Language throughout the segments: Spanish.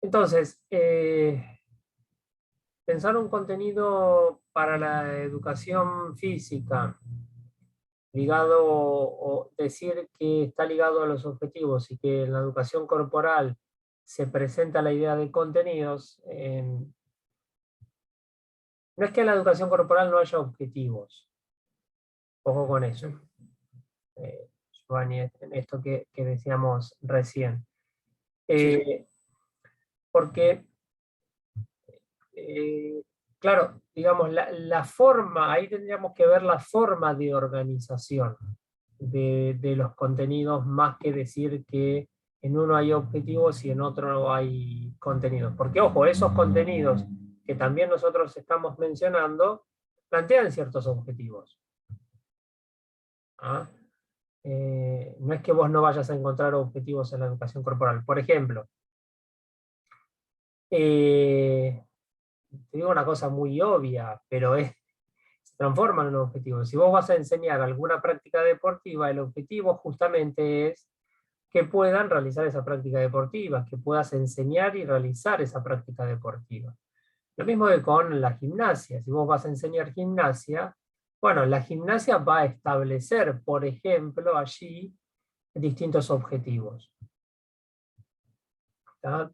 Entonces, pensar un contenido para la educación física, ligado o decir que está ligado a los objetivos y que en la educación corporal se presenta la idea de contenidos, no es que en la educación corporal no haya objetivos, ojo con eso, Giovanni, en esto que decíamos recién. Sí, sí. Porque, claro, digamos, la forma, ahí tendríamos que ver la forma de organización de los contenidos, más que decir que en uno hay objetivos y en otro no hay contenidos. Porque, ojo, esos contenidos que también nosotros estamos mencionando plantean ciertos objetivos. ¿Ah? No es que vos no vayas a encontrar objetivos en la educación corporal. Por ejemplo, te digo una cosa muy obvia, pero se transforma en un objetivo. Si vos vas a enseñar alguna práctica deportiva, el objetivo justamente es que puedan realizar esa práctica deportiva, que puedas enseñar y realizar esa práctica deportiva. Lo mismo que con la gimnasia. Si vos vas a enseñar gimnasia, bueno, la gimnasia va a establecer, por ejemplo, allí distintos objetivos. ¿Tá?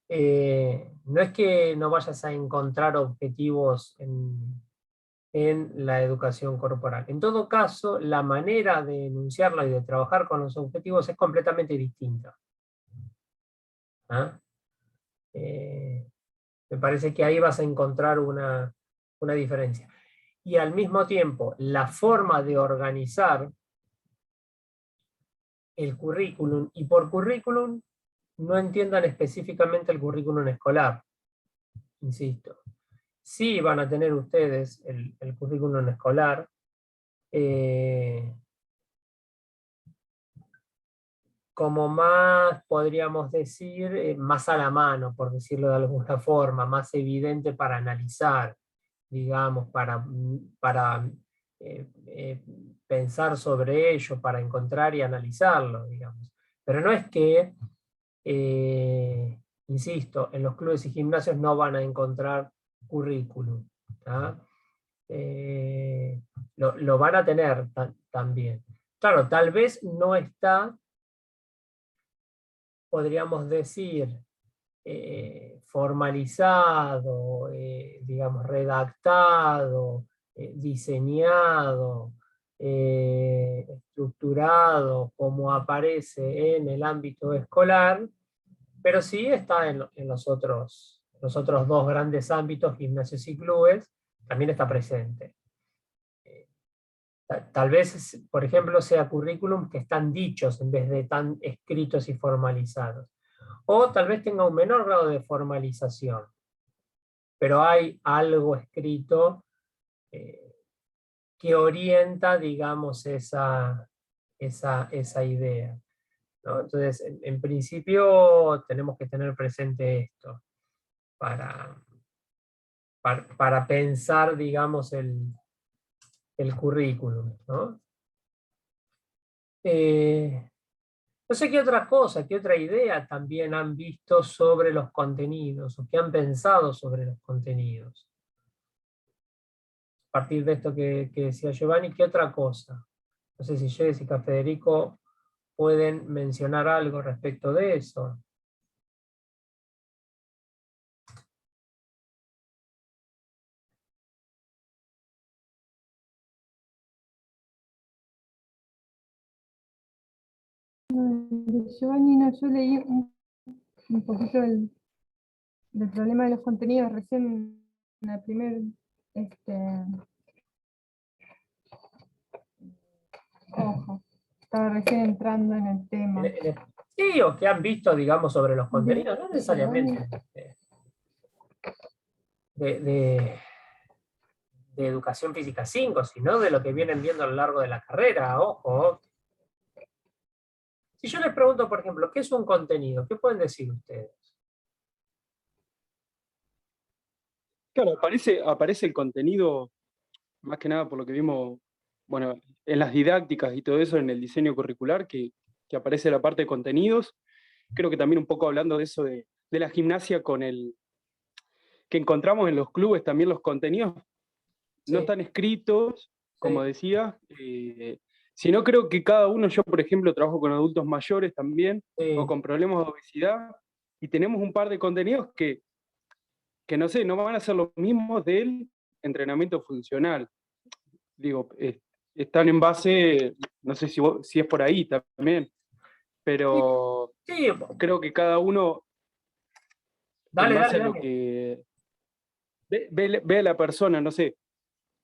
No es que no vayas a encontrar objetivos en la educación corporal. En todo caso, la manera de enunciarla y de trabajar con los objetivos es completamente distinta. ¿Ah? Me parece que ahí vas a encontrar una diferencia. Y al mismo tiempo, la forma de organizar el currículum, y por currículum no entiendan específicamente el currículum escolar, insisto. Sí van a tener ustedes el currículum escolar, como más, podríamos decir, más a la mano, por decirlo de alguna forma, más evidente para analizar, digamos, para pensar sobre ello, para encontrar y analizarlo, digamos. Pero no es que, insisto, en los clubes y gimnasios no van a encontrar currículum. ¿Tá? Lo van a tener también. Claro, tal vez no está, podríamos decir, formalizado, digamos, redactado, diseñado, estructurado, como aparece en el ámbito escolar, pero sí está en los otros dos grandes ámbitos, gimnasios y clubes, también está presente. Tal vez, por ejemplo, sea currículum que están dichos en vez de tan escritos y formalizados. O tal vez tenga un menor grado de formalización, pero hay algo escrito que orienta, digamos, esa idea, ¿no? Entonces, en principio, tenemos que tener presente esto para, para pensar, digamos, el currículum, ¿no? No sé qué otra cosa, qué otra idea también han visto sobre los contenidos o qué han pensado sobre los contenidos. A partir de esto que decía Giovanni, ¿qué otra cosa? No sé si Jessica, Federico pueden mencionar algo respecto de eso. Giovanni, no, yo leí un poquito del problema de los contenidos recién en la primera hoja. Estaba recién entrando en el tema. Sí, o que han visto, digamos, sobre los contenidos, no necesariamente de educación física 5, sino de lo que vienen viendo a lo largo de la carrera, ojo. Si yo les pregunto, por ejemplo, ¿qué es un contenido? ¿Qué pueden decir ustedes? Claro, aparece el contenido, más que nada por lo que vimos, bueno, en las didácticas y todo eso, en el diseño curricular, que aparece la parte de contenidos. Creo que también un poco hablando de eso de la gimnasia con que encontramos en los clubes, también los contenidos no Sí, están escritos, como sí, decía, sino creo que cada uno, yo por ejemplo trabajo con adultos mayores también, o sí. con problemas de obesidad, y tenemos un par de contenidos que no sé, no van a ser los mismos del entrenamiento funcional. Digo, están en base, no sé si es por ahí también, Sí, pero sí, creo que cada uno, en dale, base dale, a lo dale. que ve a la persona, no sé,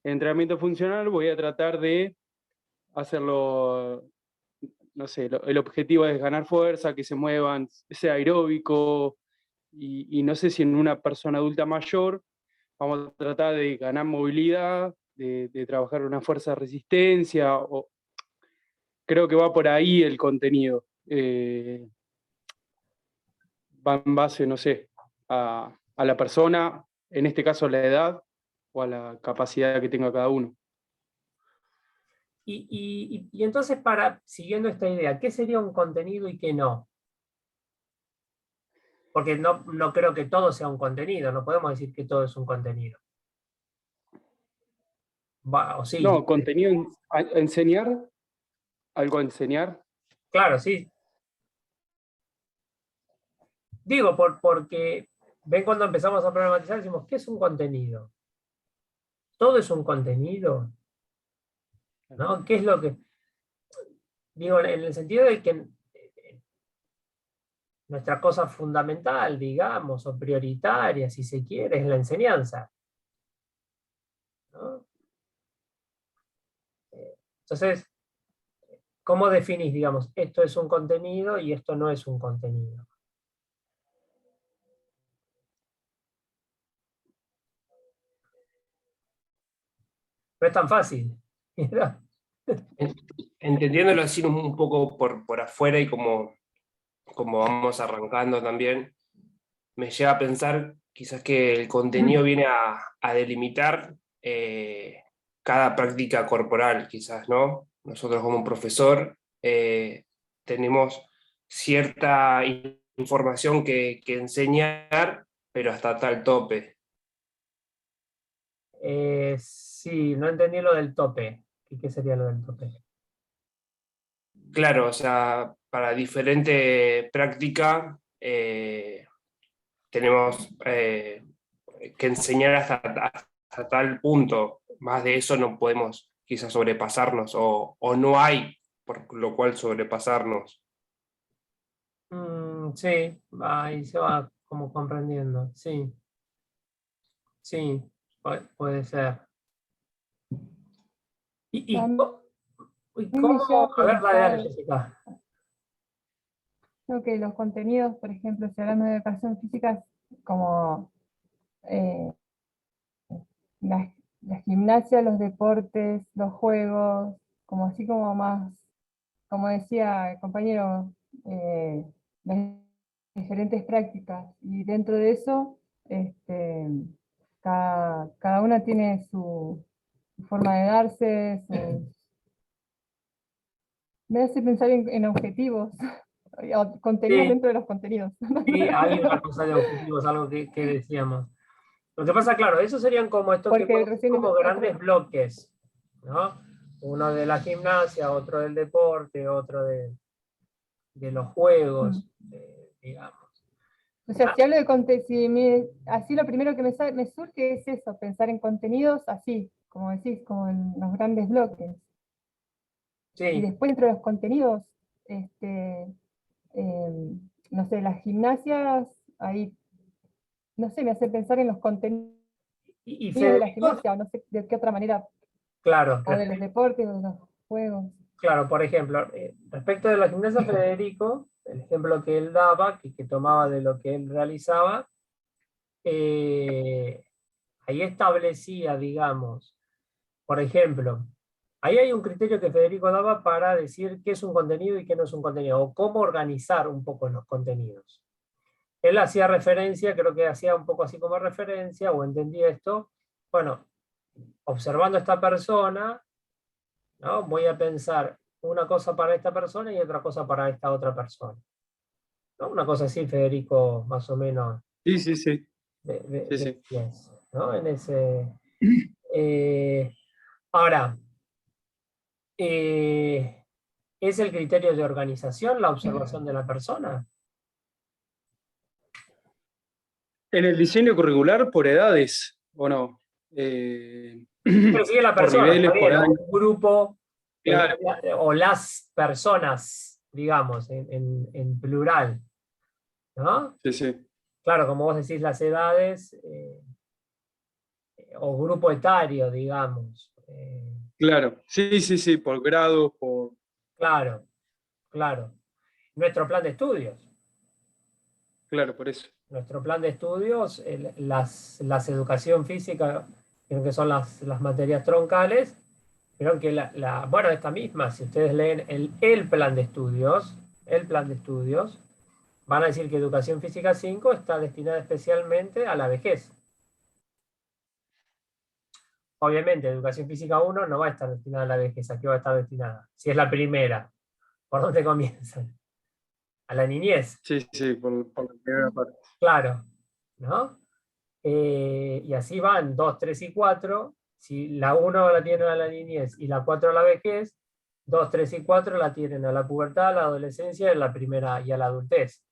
entrenamiento funcional, voy a tratar de hacerlo, no sé, el objetivo es ganar fuerza, que se muevan, sea aeróbico, y no sé si en una persona adulta mayor vamos a tratar de ganar movilidad, de trabajar una fuerza de resistencia, o creo que va por ahí el contenido. Va en base, no sé, a la persona, en este caso la edad, o a la capacidad que tenga cada uno. Y entonces, siguiendo esta idea, ¿qué sería un contenido y qué no? Porque no creo que todo sea un contenido, no podemos decir que todo es un contenido. O sí, No, contenido, enseñar, algo a enseñar. claro, sí. Digo, porque ven cuando empezamos a problematizar, decimos, ¿qué es un contenido? ¿Todo es un contenido? ¿No? ¿Qué es lo que...? Digo, en el sentido de que nuestra cosa fundamental, digamos, o prioritaria, si se quiere, es la enseñanza, ¿no? Entonces, ¿cómo definís, digamos, esto es un contenido y esto no es un contenido? No es tan fácil. En- Entendiéndolo así un poco por afuera y como vamos arrancando también, me lleva a pensar quizás que el contenido viene a delimitar cada práctica corporal, quizás, ¿no? Nosotros como profesor tenemos cierta información que enseñar, pero hasta tal tope. Sí, no entendí lo del tope. ¿Qué sería lo del tope? Claro, o sea, para diferente práctica tenemos que enseñar hasta tal punto. Más de eso no podemos quizás sobrepasarnos o no hay por lo cual sobrepasarnos. Sí, ahí se va como comprendiendo. Sí, sí, puede ser. ¿Y, y, También co- y me lleva cómo? a A ver, dale, dale, pensar, Jessica. creo que los contenidos, por ejemplo, si hablamos de educación física, como eh, la gimnasia, los deportes, los juegos, como así como más, como decía el compañero, las diferentes prácticas. Y dentro de eso, cada una tiene su forma de darse, me hace pensar en objetivos, o contenidos Sí, dentro de los contenidos. sí, hay una cosa de objetivos, algo que decíamos. Lo que pasa, claro, esos serían como esto que Porque vos decís, recién como grandes otro, bloques, ¿no? Uno de la gimnasia, otro del deporte, otro de los juegos, digamos. o sea, si hablo de contenidos, así lo primero que me surge es eso, pensar en contenidos así, como decís, como en los grandes bloques. Y Sí, después dentro de los contenidos, eh, no sé, las gimnasias, ahí, no sé, me hace pensar en los contenidos y de la Federico, gimnasia, o no sé de qué otra manera, claro, o de los deportes, o de los juegos. claro, por ejemplo, respecto de la gimnasia, Federico, el ejemplo que él daba, que tomaba de lo que él realizaba, eh, ahí establecía, digamos, por ejemplo, ahí hay un criterio que Federico daba para decir qué es un contenido y qué no es un contenido, o cómo organizar un poco los contenidos. Él hacía referencia, creo que hacía un poco así como referencia, o entendía esto, bueno, observando a esta persona, ¿no? Voy a pensar una cosa para esta persona y otra cosa para esta otra persona. ¿no? Una cosa así, Federico, más o menos, Sí, sí, sí. Sí, sí. decías, ¿no? En ese, ahora, ¿es el criterio de organización la observación de la persona? En el diseño curricular, por edades, ¿o no? Pero sigue la Por persona, está niveles, por bien, o años. un grupo, Claro, o las personas, digamos, en plural, ¿no? sí, sí. Claro, como vos decís, las edades, o grupo etario, digamos. Claro, sí, sí, sí, por grados, por... Claro, claro. Nuestro plan de estudios. Claro, por eso. Nuestro plan de estudios, las educación física, creo que son las materias troncales, creo que bueno, esta misma, si ustedes leen el plan de estudios, van a decir que educación física 5 está destinada especialmente a la vejez. Obviamente, educación física 1 no va a estar destinada a la vejez. ¿A qué va a estar destinada? Si es la primera, ¿por dónde comienzan? A la niñez, Sí, sí, por la primera parte. claro, ¿no? Y así van 2, 3 y 4. Si la 1 la tienen a la niñez y la 4 a la vejez, 2, 3 y 4 la tienen a la pubertad, a la adolescencia, a la primera y a la adultez.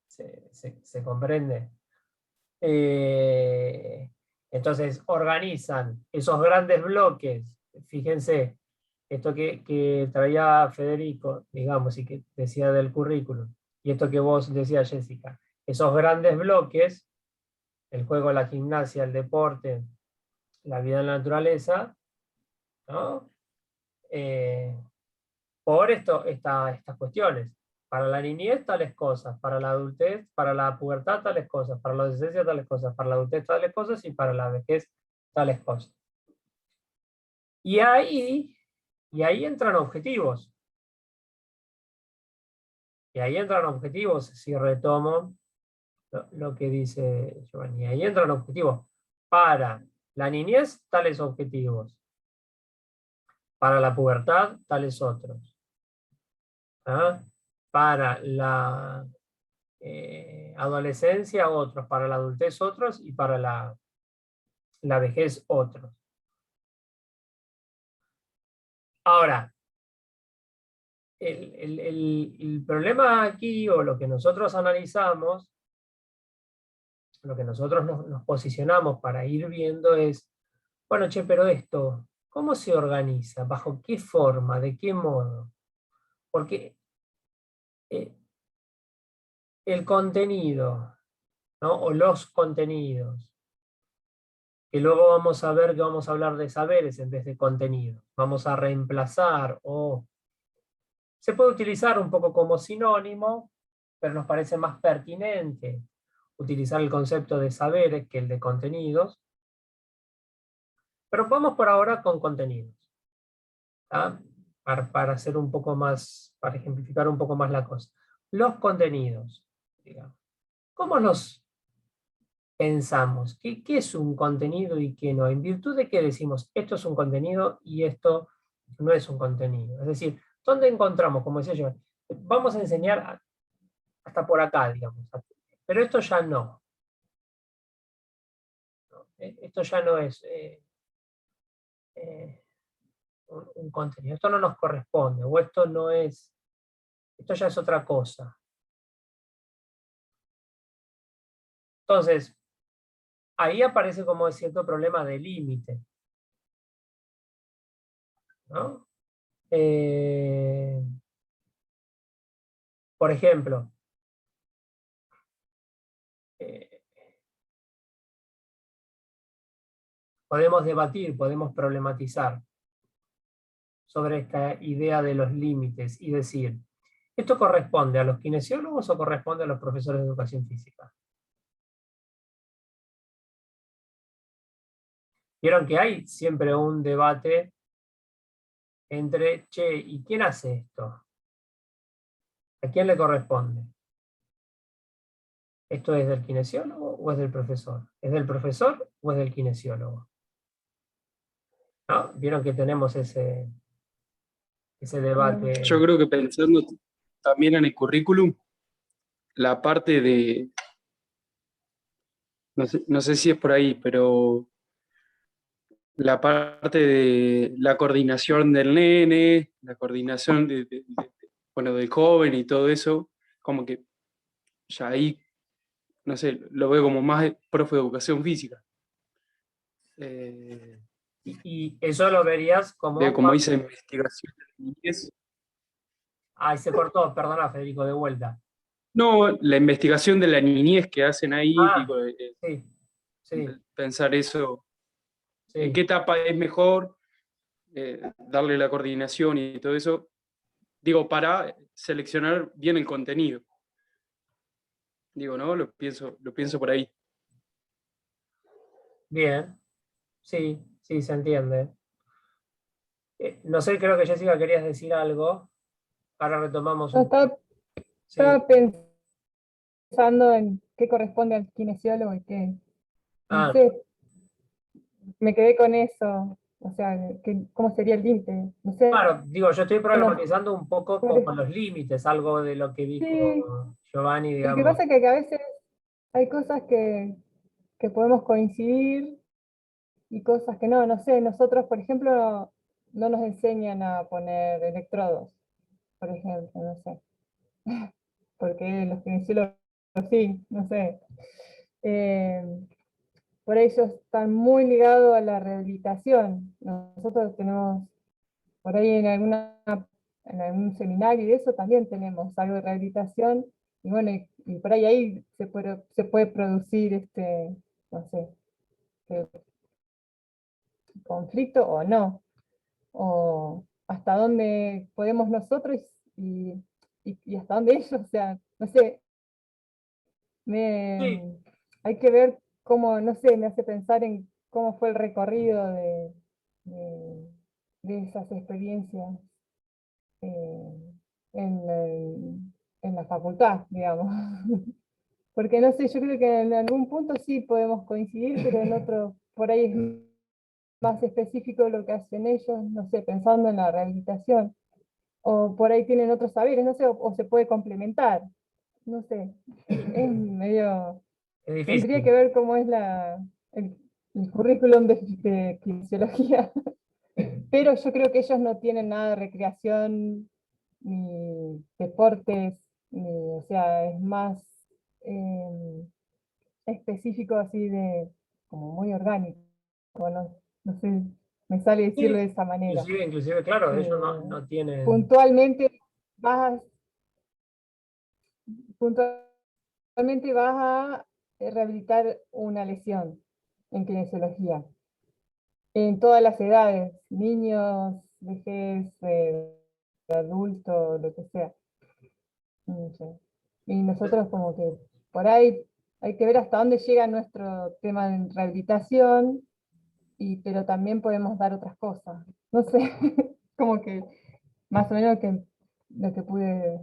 ¿Se comprende? Entonces organizan esos grandes bloques. Fíjense, esto que traía Federico, digamos, y que decía del currículum, y esto que vos decías, Jessica, esos grandes bloques, el juego, la gimnasia, el deporte, la vida en la naturaleza, ¿no? Por estas cuestiones. Para la niñez, tales cosas, para la adultez, para la pubertad, tales cosas, para la adolescencia, tales cosas, para la adultez, tales cosas, y para la vejez, tales cosas. Y ahí entran objetivos. Y ahí entran objetivos, si retomo lo que dice Giovanni. Ahí entran objetivos. Para la niñez, tales objetivos. Para la pubertad, tales otros. ¿Ah? Para la adolescencia, otros. Para la adultez, otros. Y para la vejez, otros. Ahora, el problema aquí, o lo que nosotros analizamos, lo que nosotros nos posicionamos para ir viendo es, bueno, che, pero esto, ¿cómo se organiza? ¿Bajo qué forma? ¿De qué modo? Porque eh, el contenido, ¿no? O los contenidos, que luego vamos a ver que vamos a hablar de saberes en vez de contenido. Vamos a reemplazar, o se puede utilizar un poco como sinónimo, pero nos parece más pertinente utilizar el concepto de saberes que el de contenidos. Pero vamos por ahora con contenidos, ¿tá? Para hacer un poco más, para ejemplificar un poco más la cosa. Los contenidos, digamos. ¿Cómo los pensamos? ¿Qué es un contenido y qué no? ¿En virtud de qué decimos esto es un contenido y esto no es un contenido? Es decir, ¿dónde encontramos, como decía yo, vamos a enseñar hasta por acá, digamos, pero esto ya no. Esto ya no es un contenido, esto no nos corresponde, o esto no es, esto ya es otra cosa. Entonces, ahí aparece como cierto problema de límite, ¿no? Por ejemplo, eh, podemos debatir, podemos problematizar sobre esta idea de los límites y decir, ¿esto corresponde a los kinesiólogos o corresponde a los profesores de educación física? Vieron que hay siempre un debate entre, che, ¿y quién hace esto? ¿A quién le corresponde? ¿Esto es del kinesiólogo o es del profesor? ¿Es del profesor o es del kinesiólogo? ¿No? Vieron que tenemos ese debate. Yo creo que pensando también en el currículum, la parte de, no sé si es por ahí, pero la parte de la coordinación del nene, la coordinación bueno, del joven y todo eso, como que ya ahí, no sé, lo veo como más profe de educación física. Y eso lo verías De como... como hice investigación de la niñez. Ay, se cortó, perdona Federico, de vuelta. No, la investigación de la niñez que hacen ahí, Ah, digo, sí, sí, pensar eso, en sí. qué etapa es mejor darle la coordinación y todo eso, digo, para seleccionar bien el contenido. Digo, ¿no? Lo pienso por ahí. Bien, sí, sí, se entiende. No sé, creo que Jessica querías decir algo. Ahora retomamos Yo un poco. Sí. estaba pensando en qué corresponde al kinesiólogo y qué, no Ah, sé, me quedé con eso, o sea, cómo sería el límite, no sé, claro, digo, yo estoy los problematizando un poco con los límites, algo de lo que sí, dijo Giovanni, lo que digamos. pasa es que a veces hay cosas que podemos coincidir y cosas que no, no sé, nosotros, por ejemplo, no nos enseñan a poner electrodos, por ejemplo, no sé, porque los kinesiólogos sí, no sé. Eh, por ello están muy ligados a la rehabilitación. Nosotros tenemos, por ahí en algún seminario y eso también tenemos algo de rehabilitación, y bueno, y por ahí se puede producir no sé, eh, conflicto o no, o hasta dónde podemos nosotros y hasta dónde ellos, o sea, no sé, Sí, hay que ver cómo, no sé, me hace pensar en cómo fue el recorrido de, de esas experiencias en, en la facultad, digamos. Porque no sé, yo creo que en algún punto sí podemos coincidir, pero en otro, por ahí es más específico lo que hacen ellos, no sé, pensando en la rehabilitación. O por ahí tienen otros saberes, no sé, o se puede complementar, no sé. Es medio... es Tendría difícil. que ver cómo es el currículum de kinesiología, pero yo creo que ellos no tienen nada de recreación, ni deportes, o sea, es más específico así de, como muy orgánico, no, no sé, me sale decirlo Sí, de esa manera. inclusive, claro, ellos no, Eh, no tienen... puntualmente vas, puntualmente vas a rehabilitar una lesión en kinesiología. En todas las edades, niños, vejez, adultos, lo que sea. No sé. Y nosotros como que por ahí hay que ver hasta dónde llega nuestro tema de rehabilitación, pero también podemos dar otras cosas. No sé, como que más o menos lo que pude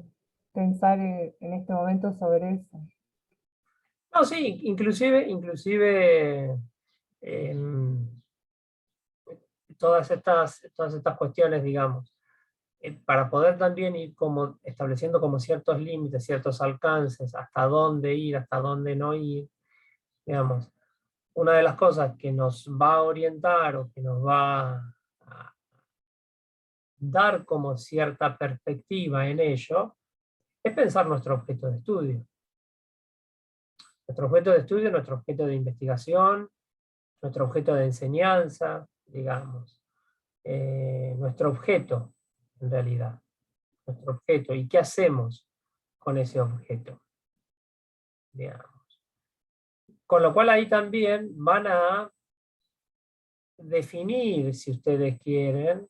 pensar en este momento sobre eso. No, sí, inclusive todas estas cuestiones, digamos, para poder también ir como estableciendo como ciertos límites, ciertos alcances, hasta dónde ir, hasta dónde no ir, digamos. Una de las cosas que nos va a orientar o que nos va a dar como cierta perspectiva en ello, es pensar nuestro objeto de estudio. Nuestro objeto de estudio, nuestro objeto de investigación, nuestro objeto de enseñanza, digamos. Nuestro objeto, en realidad. Nuestro objeto. ¿Y qué hacemos con ese objeto? Digamos. Con lo cual ahí también van a definir, si ustedes quieren,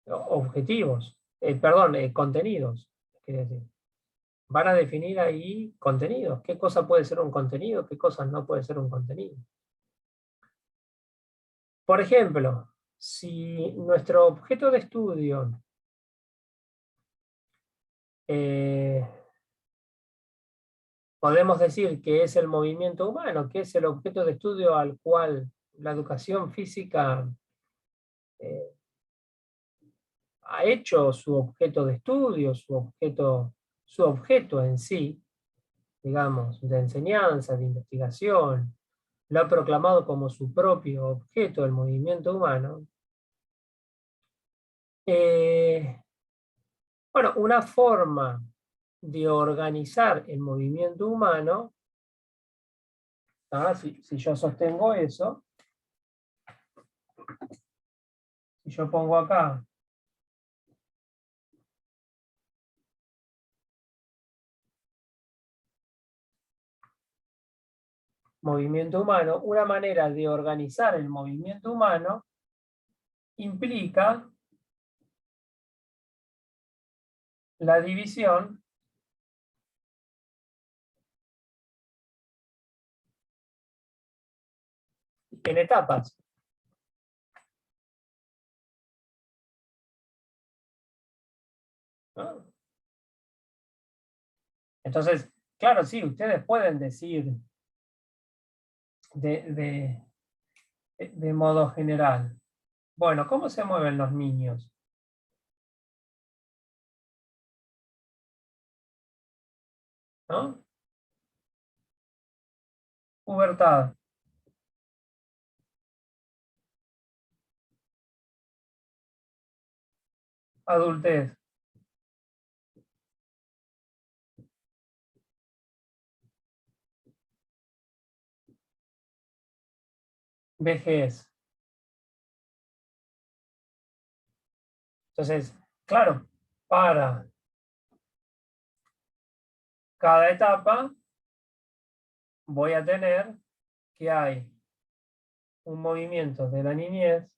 objetivos, perdón, contenidos, quiere decir. Van a definir ahí contenidos. ¿Qué cosa puede ser un contenido? ¿Qué cosas no puede ser un contenido? Por ejemplo, si nuestro objeto de estudio eh, podemos decir que es el movimiento humano, que es el objeto de estudio al cual la educación física ha hecho su objeto de estudio, su objeto, su objeto en sí, digamos, de enseñanza, de investigación, lo ha proclamado como su propio objeto, el movimiento humano, bueno, una forma de organizar el movimiento humano, si yo sostengo eso, si yo pongo acá movimiento humano, una manera de organizar el movimiento humano implica la división en etapas. ¿No? Entonces, claro, sí, ustedes pueden decir de modo general, bueno, ¿cómo se mueven los niños? ¿No? Pubertad. Adultez. Vejez. Entonces, claro, para cada etapa voy a tener que hay un movimiento de la niñez,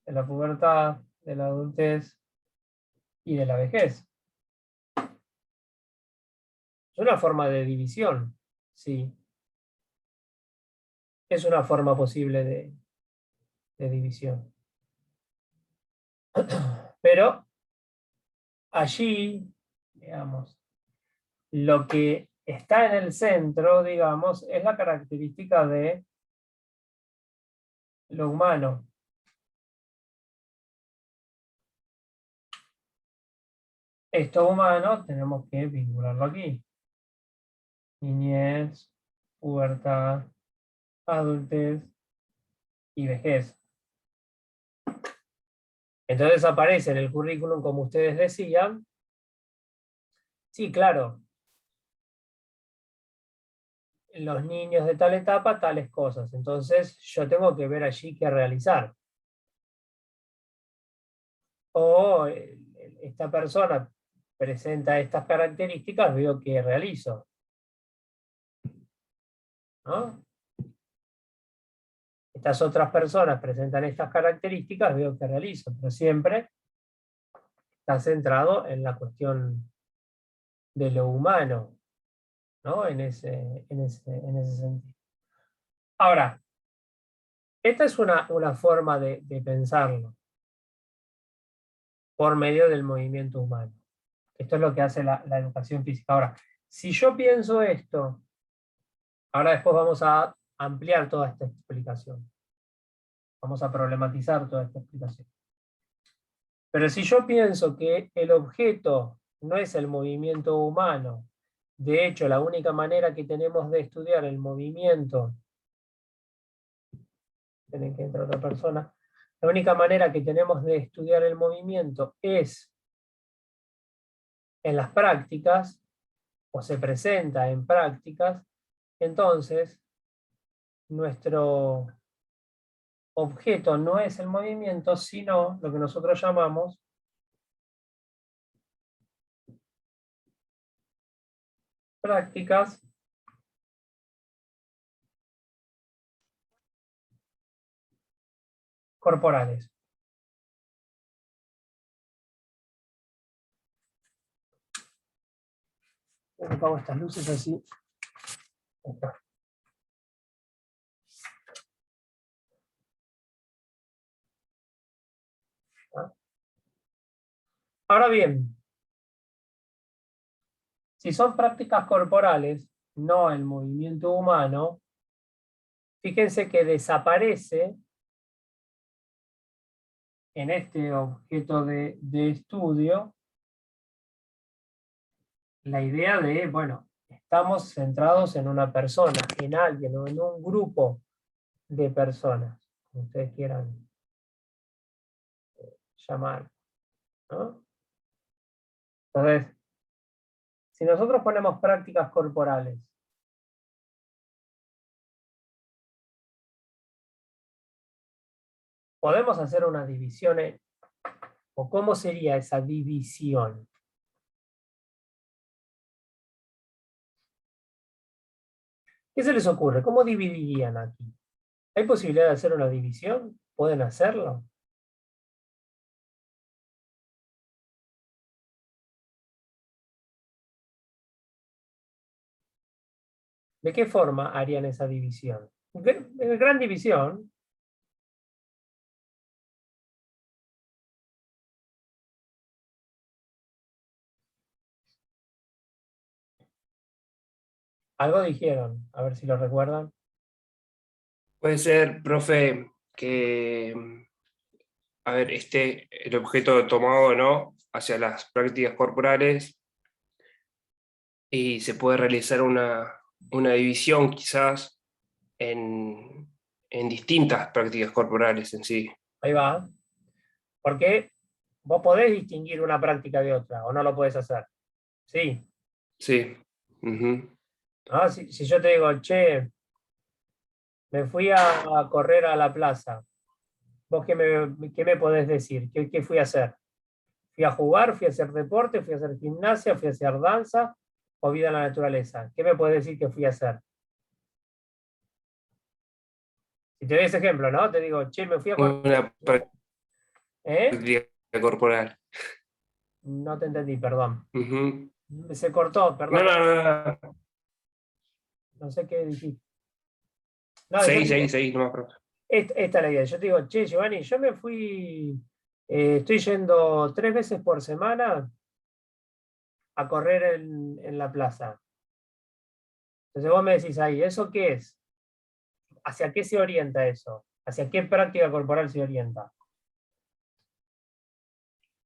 de la pubertad, de la adultez y de la vejez. Es una forma de división, sí. Es una forma posible de división. Pero allí, digamos, lo que está en el centro, digamos, es la característica de lo humano. Esto humano tenemos que vincularlo aquí. Niñez, pubertad, adultez y vejez. Entonces aparece en el currículum, como ustedes decían, sí, claro, los niños de tal etapa, tales cosas. Entonces yo tengo que ver allí qué realizar. O esta persona presenta estas características, veo que realizo. ¿No? Estas otras personas presentan estas características, veo que realizo, pero siempre está centrado en la cuestión de lo humano, ¿no? En ese sentido. Ahora, esta es una forma de pensarlo por medio del movimiento humano. Esto es lo que hace la educación física. Ahora, si yo pienso esto, ahora después vamos a ampliar toda esta explicación. Vamos a problematizar toda esta explicación. Pero si yo pienso que el objeto no es el movimiento humano, de hecho, la única manera que tenemos de estudiar el movimiento, tienen que entrar otra persona, la única manera que tenemos de estudiar el movimiento es en las prácticas, o se presenta en prácticas, entonces nuestro objeto no es el movimiento, sino lo que nosotros llamamos prácticas corporales. Apago estas luces así. Ahora bien, si son prácticas corporales, no el movimiento humano, fíjense que desaparece en este objeto de estudio la idea de, bueno, estamos centrados en una persona, en alguien o en un grupo de personas, como ustedes quieran llamar, ¿no? Entonces, si nosotros ponemos prácticas corporales, podemos hacer una división, ¿o cómo sería esa división? ¿Qué se les ocurre? ¿Cómo dividirían aquí? ¿Hay posibilidad de hacer una división? ¿Pueden hacerlo? ¿De qué forma harían esa división? Gran división. Algo dijeron, a ver si lo recuerdan. Puede ser, profe, que, a ver, el objeto tomado, ¿no? Hacia las prácticas corporales y se puede realizar una división quizás en distintas prácticas corporales en sí. Ahí va. Porque vos podés distinguir una práctica de otra, o no lo podés hacer. Sí. Sí. Ujú. Ah, si yo te digo, che, me fui a correr a la plaza, ¿vos qué me podés decir? ¿Qué fui a hacer? ¿Fui a jugar? ¿Fui a hacer deporte? ¿Fui a hacer gimnasia? ¿Fui a hacer danza? ¿O vida en la naturaleza? ¿Qué me podés decir que fui a hacer? Si te doy ese ejemplo, ¿no? Te digo, che, me fui a correr. Una ¿Eh? práctica corporal. No te entendí, perdón. Ujú. Se cortó, No, perdón. no, no, no. No sé qué dijiste. No, yo Seis, digo, seis, seis, no me acuerdo. esta es la idea. Yo te digo, che, Giovanni, yo me fui, estoy yendo 3 veces por semana a correr en la plaza. Entonces vos me decís ahí, ¿eso qué es? ¿Hacia qué se orienta eso? ¿Hacia qué práctica corporal se orienta?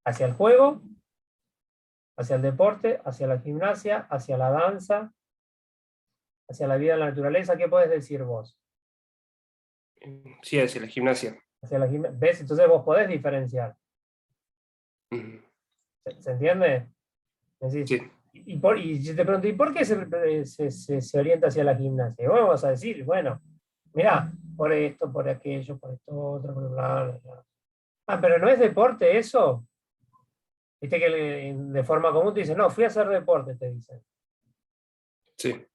¿Hacia el juego? ¿Hacia el deporte? ¿Hacia la gimnasia? ¿Hacia la danza? ¿Hacia la vida en la naturaleza? ¿Qué podés decir vos? Sí, hacia la gimnasia. Hacia la gimnasia. ¿Ves? Entonces vos podés diferenciar. Ujú. ¿Se entiende? Decís, Sí. y si te pregunto, ¿y por qué se orienta hacia la gimnasia? Y vos vas a decir, bueno, mirá, por esto, por aquello, por esto, otro, por bla, bla, bla. Ah, pero no es deporte eso. Viste que de forma común te dicen, no, fui a hacer deporte, te dicen. Sí.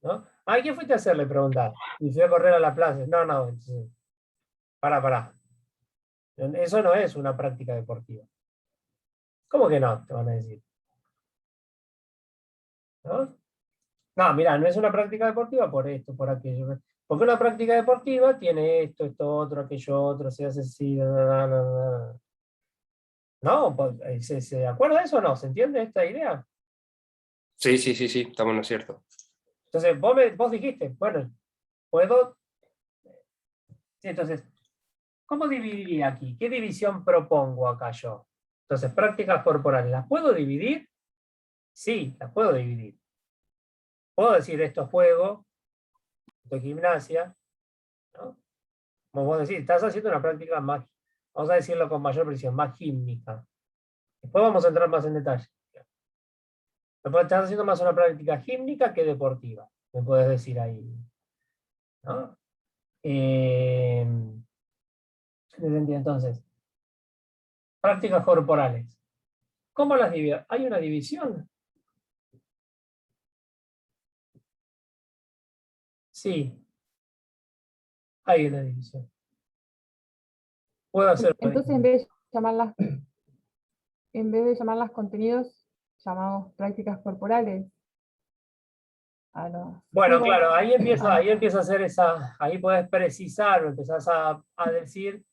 ¿No? Ah, ¿qué fuiste a hacer? Le preguntás. Y fui a correr a la plaza. No, no, pará. Eso no es una práctica deportiva. ¿Cómo que no? Te van a decir. ¿No? No, mirá, no es una práctica deportiva por esto, por aquello. Porque una práctica deportiva tiene esto otro, aquello otro, se hace así. ¿No? ¿Se acuerda de eso o no? ¿Se entiende esta idea? Sí, sí, sí, sí, estamos en lo cierto. Entonces, vos dijiste, bueno, puedo. Sí, entonces, ¿cómo dividiría aquí? ¿Qué división propongo acá yo? Entonces, prácticas corporales, ¿las puedo dividir? Sí, las puedo dividir. Puedo decir esto es juego, esto es gimnasia, ¿no? Como vos decís, estás haciendo una práctica más, vamos a decirlo con mayor precisión, más gímnica. Después vamos a entrar más en detalle. Después estás haciendo más una práctica gímnica que deportiva, me puedes decir ahí, ¿no? Entonces, prácticas corporales. ¿Cómo las divido? ¿Hay una división? Sí, hay una división. Puedo hacer una Entonces, división. en vez de llamarlas contenidos, llamamos prácticas corporales a los Bueno, juegos, claro, ahí a los... empieza a hacer esa, ahí puedes precisar, empezás a decir,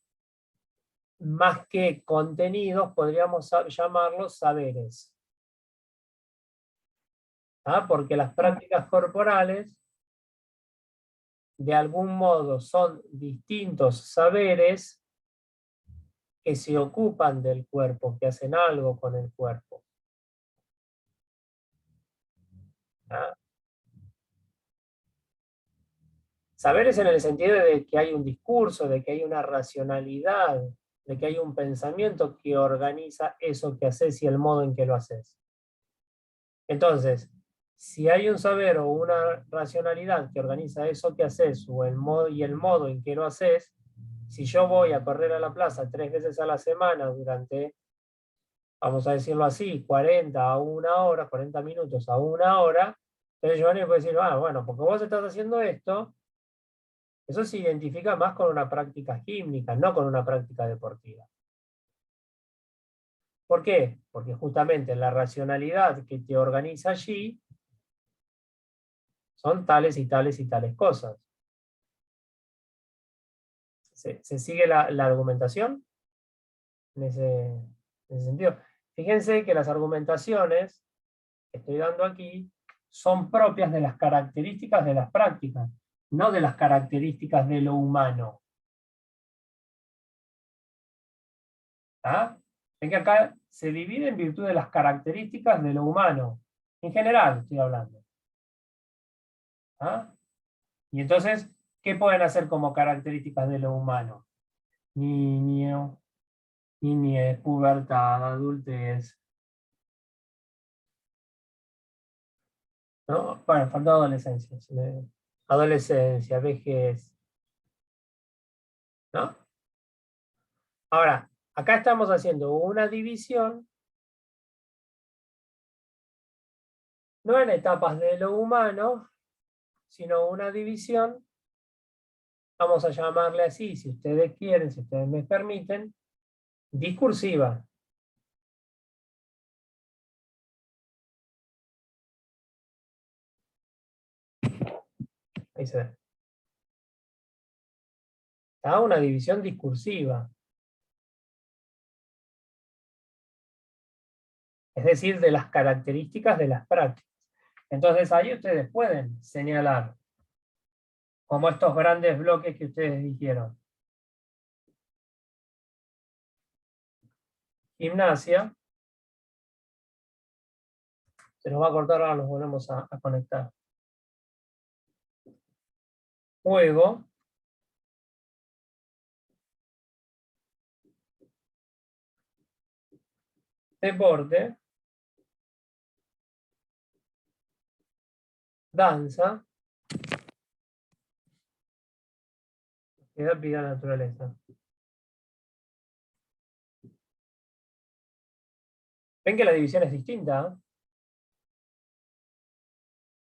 más que contenidos, podríamos llamarlos saberes. ¿Ah? Porque las prácticas corporales, de algún modo, son distintos saberes que se ocupan del cuerpo, que hacen algo con el cuerpo. ¿Ah? Saberes en el sentido de que hay un discurso, de que hay una racionalidad, de que hay un pensamiento que organiza eso que haces y el modo en que lo haces. Entonces, si hay un saber o una racionalidad que organiza eso que haces o el modo en que lo haces, si yo voy a correr a la plaza 3 veces a la semana durante, vamos a decirlo así, 40 a 1 hora, 40 minutos a 1 hora, entonces Giovanni puede decir, bueno, porque vos estás haciendo esto, eso se identifica más con una práctica gímnica, no con una práctica deportiva. ¿Por qué? Porque justamente la racionalidad que te organiza allí son tales y tales y tales cosas. ¿Se sigue la argumentación? En ese sentido. Fíjense que las argumentaciones que estoy dando aquí son propias de las características de las prácticas, no de las características de lo humano. ¿Ah? Ven que acá se divide en virtud de las características de lo humano. En general estoy hablando. ¿Ah? Y entonces, ¿qué pueden hacer como características de lo humano? Niño, niñez, pubertad, adultez. ¿No? Bueno, falta adolescencia. Adolescencia, vejez. ¿No? Ahora, acá estamos haciendo una división, no en etapas de lo humano, sino una división, vamos a llamarle así, si ustedes quieren, si ustedes me permiten, discursiva. Ahí se ve. Está una división discursiva. Es decir, de las características de las prácticas. Entonces ahí ustedes pueden señalar, como estos grandes bloques que ustedes dijeron. Gimnasia. Se nos va a cortar, ahora los volvemos a conectar. Juego. Deporte. Danza. Vida, naturaleza. Ven que la división es distinta, ¿eh?